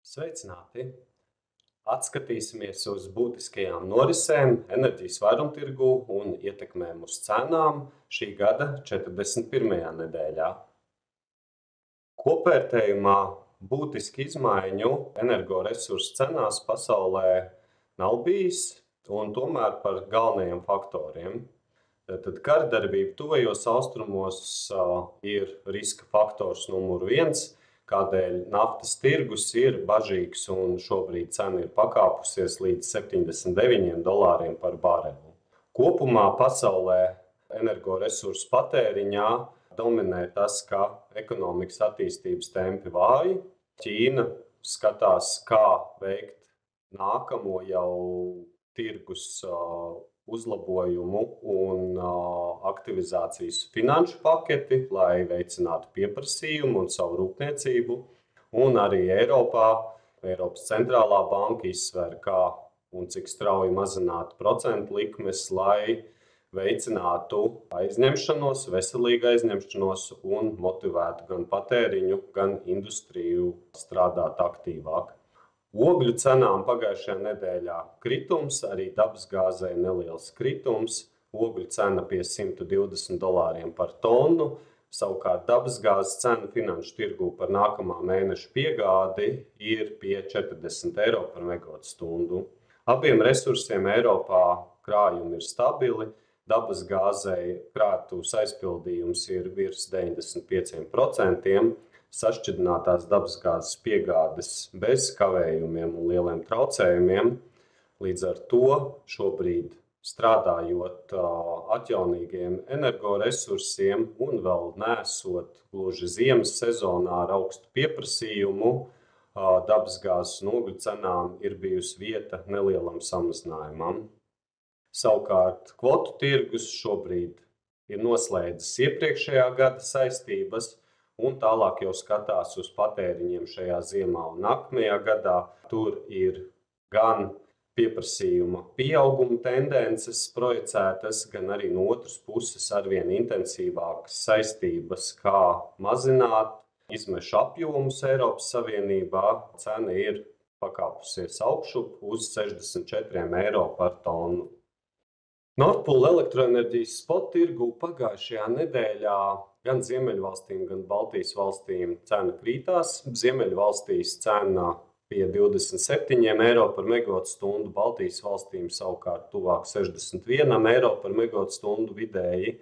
Sveicināti! Atskatīsimies uz būtiskajām norisēm enerģijas vairumtirgū un ietekmēm uz cenām šī gada 41. nedēļā. Kopvērtējumā būtiski izmaiņu energoresursu cenās pasaulē nav bijis, un tomēr par galvenajiem faktoriem. Tad kardarbība tuvajos austrumos ir riska faktors numur 1, kādēļ naftas tirgus ir bažīgs un šobrīd cena ir pakāpusies līdz $79 par barelu. Kopumā pasaulē energoresursu patēriņā dominē tas, ka ekonomikas attīstības tempi vāji. Ķīna skatās, kā veikt nākamo jau tirgus uzlabojumu un aktivizācijas finanšu paketi, lai veicinātu pieprasījumu un savu rūpniecību. Un arī Eiropas centrālā banka izsver, kā un cik strauji mazināt procentu likmes, lai veicinātu aizņemšanos, veselīgu aizņemšanos un motivētu gan patēriņu, gan industriju strādāt aktīvāk. Ogļu cenām pagājušajā nedēļā kritums, arī dabasgāzei neliels kritums. Ogļu cena pie $120 par tonu, savukārt dabasgāzes cena finanšu tirgū par nākamā mēneša piegādi ir pie €40 par megawatstundu. Abiem resursiem Eiropā krājumi ir stabili. Dabasgāzei krātuves aizpildījums ir virs 95%. Sašķidrinātās dabasgāzes piegādes bez kavējumiem un lieliem traucējumiem. Līdz ar to šobrīd strādājot atjaunīgiem energoresursiem un vēl neesot gluži ziemas sezonā ar augstu pieprasījumu, dabasgāzes un ogļu cenām ir bijusi vieta nelielam samazinājumam. Savukārt kvotu tirgus šobrīd ir noslēdzis iepriekšējā gada saistības, un tālāk jau skatās uz patēriņiem šajā ziemā un nākamajā gadā. Tur ir gan pieprasījuma pieauguma tendences projicētas, gan arī no otras puses arvien intensīvākas saistības, kā mazināt izmešu apjomus Eiropas Savienībā. Cena ir pakāpusies augšup uz €64 par tonu. Nord Pool elektroenerģijas spot tirgū pagājušajā nedēļā gan Ziemeļvalstīm, gan Baltijas valstīm cena krītās. Ziemeļvalstīs cena pie €27 par megawatstundu, Baltijas valstīm savukārt tuvāk €61 par megawatstundu vidēji.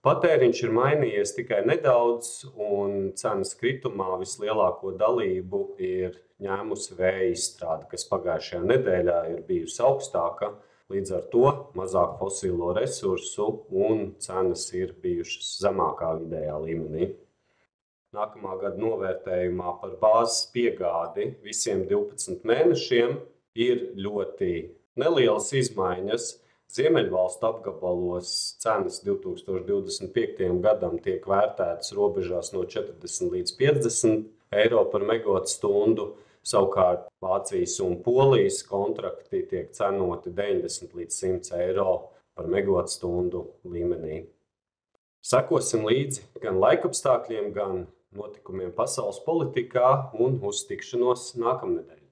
Patēriņš ir mainījies tikai nedaudz, un cenas kritumā vislielāko dalību ir ņēmusi vēja izstrāde, kas pagājušajā nedēļā ir bijusi augstāka. Līdz ar to mazāk fosilo resursu un cenas ir bijušas zemākā vidējā līmenī. Nākamā gada novērtējumā par bāzes piegādi visiem 12 mēnešiem ir ļoti nelielas izmaiņas. Ziemeļvalstu apgabalos cenas 2025. gadam tiek vērtētas robežās no €40 līdz €50 par megawatstundu. Savukārt Vācijas un Polijas kontrakti tiek cenoti €90 līdz €100 par megawatstundu līmenī. Sekosim līdzi gan laikapstākļiem, gan notikumiem pasaules politikā un uz tikšanos nākamnedēļ.